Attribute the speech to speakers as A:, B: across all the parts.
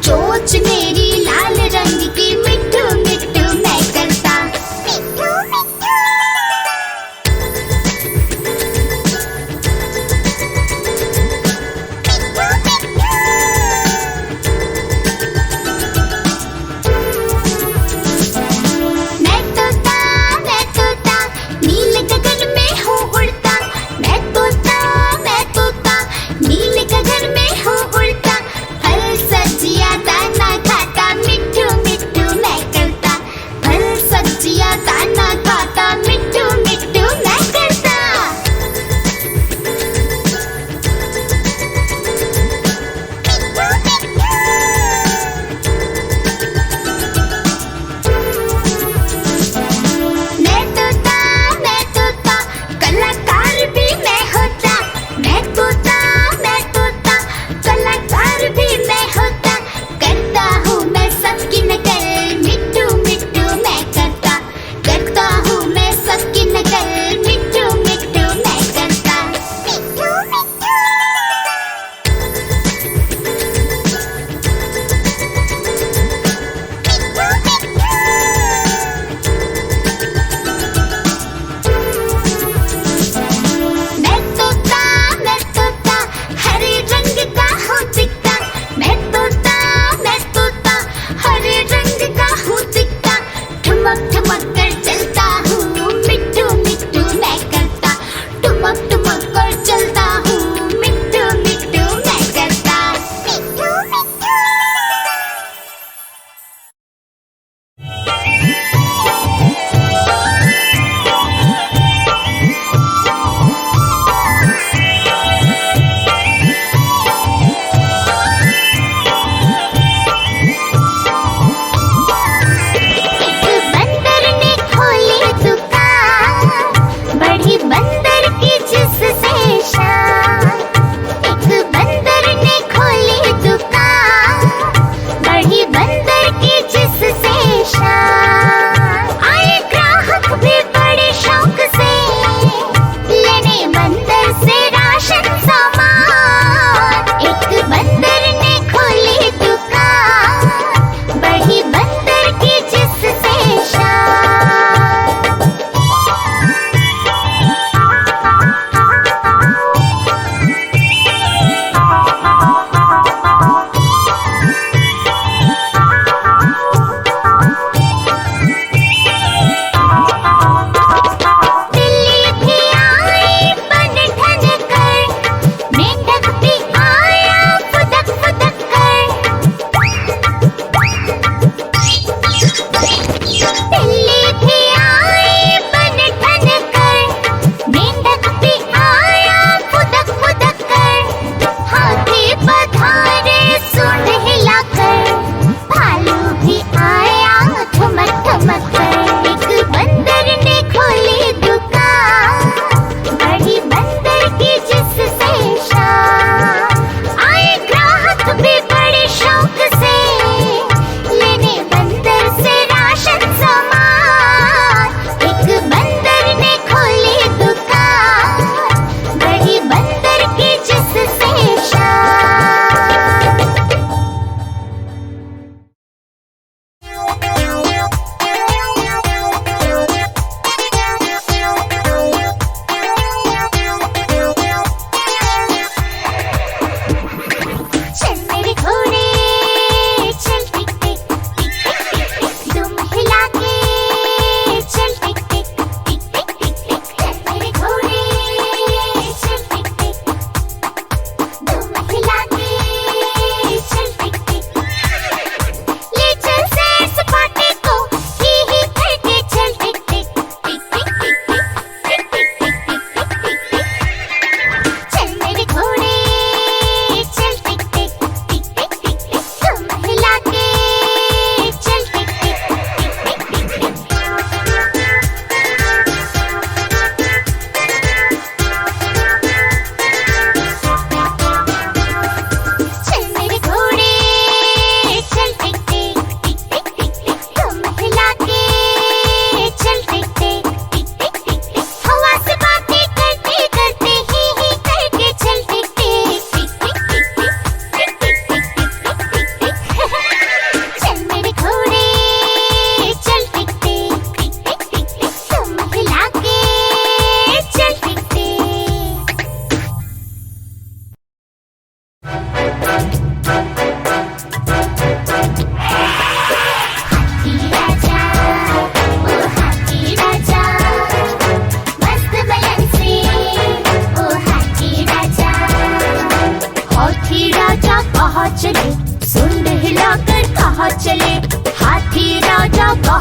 A: चोंच मेरी लाल रंग की मिट्ठू मिट्ठू मैं करता।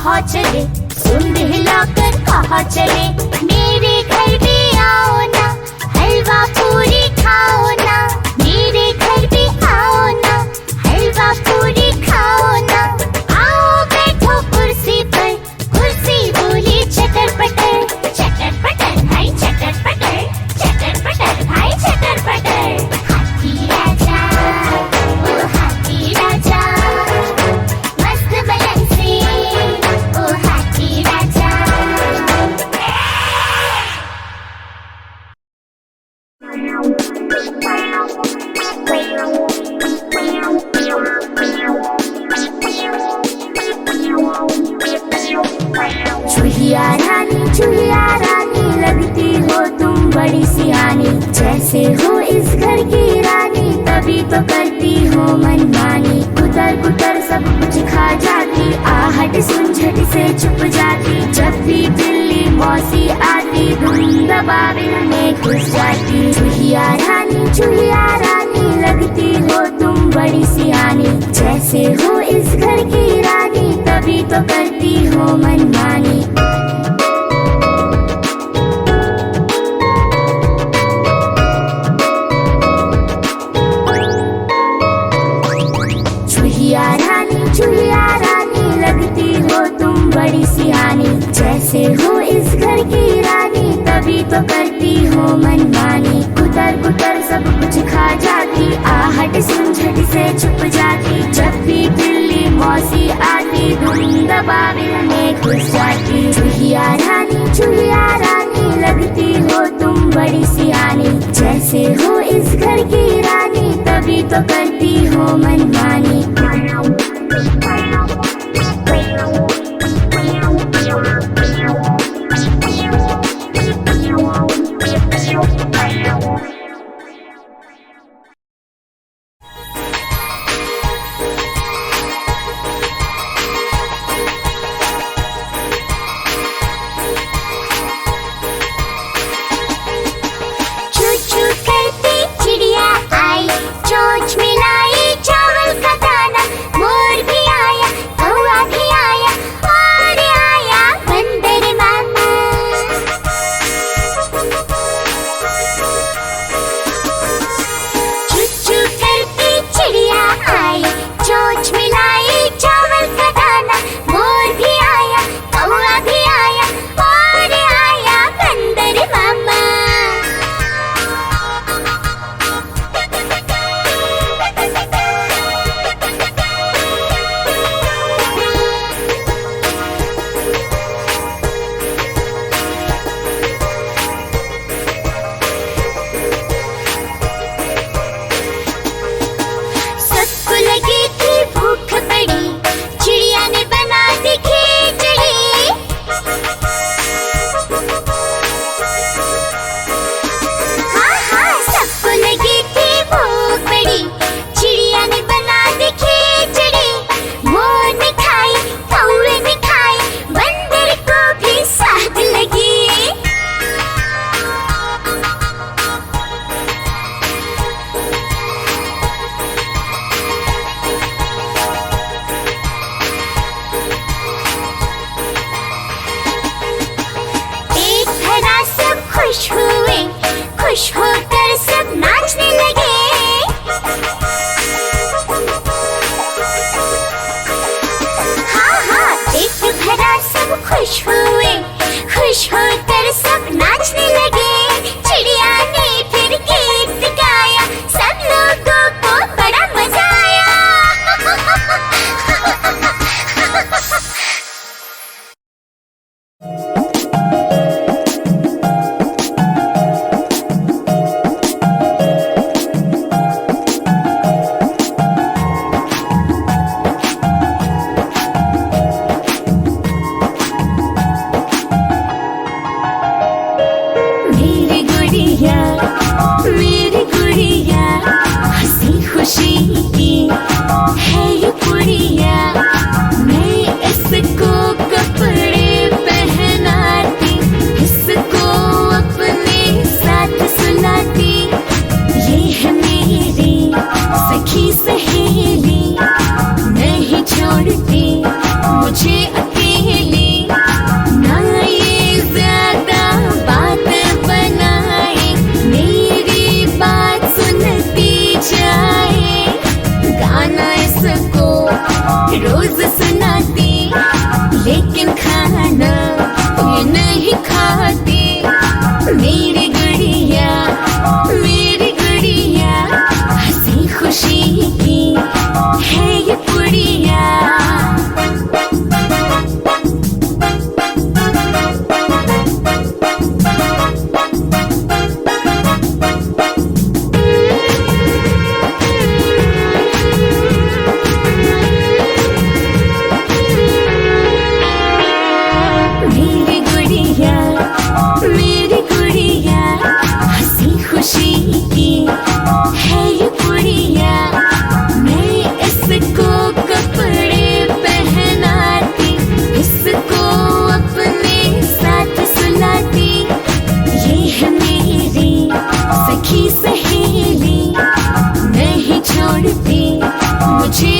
A: कहाँ चले, सुन हिलाकर कहाँ चले। मेरे घर भी आओ ना, हलवा पूरी खाओ ना। मेरे घर भी आओ ना, हलवा पूरी खाओ ना। आओ बैठो कुर्सी पर, कुर्सी बोली चटर पटर। चटर पटर भाई चटर पटर, चटर पटर भाई चटर पटर। हाथी राजा ओ हाथी राजा, मस्त बलन से ओ हाथी राजा। चूहिया रानी लगती हो तुम बड़ी सियानी। जैसे हो इस घर की रानी, तभी तो करती हो मनमानी। कुतर कुतर सब कुछ खा जाती, आहट सुन झट से छुप जाती। जब भी बिल्ली मौसी आती, धुन दबावे में घुस जाती। चूहिया रानी लगती हो तुम बड़ी सियानी। जैसे हो इस घर की रानी, तभी तो करती हो मनमानी। चूहिया रानी लगती हो तुम बड़ी सियानी। जैसे हो इस घर की रानी, तभी तो करती हो मनमानी। कुतर कुतर सब कुछ खा जाती, आहट सुन झट से छुप जाती। जब भी बिल्ली मौसी आती, धुन दबावे में घुस जाती। चूहिया रानी लगती हो तुम बड़ी सियानी। जैसे हो इस घर की रानी, तभी तो करती हो मनमानी। चोंच मिलाई चावल का दाना, मोर भी आया तो
B: खाना ये नहीं खाती। मेरी गुड़िया हंसी खुशी की है ये पुड़िया। मेरी गुड़िया हंसी खुशी की है ये पुड़िया। मैं इसको कपड़े पहनाती, इसको अपने साथ सुलाती। ये है मेरी सखी सहेली, नहीं छोड़ती मुझे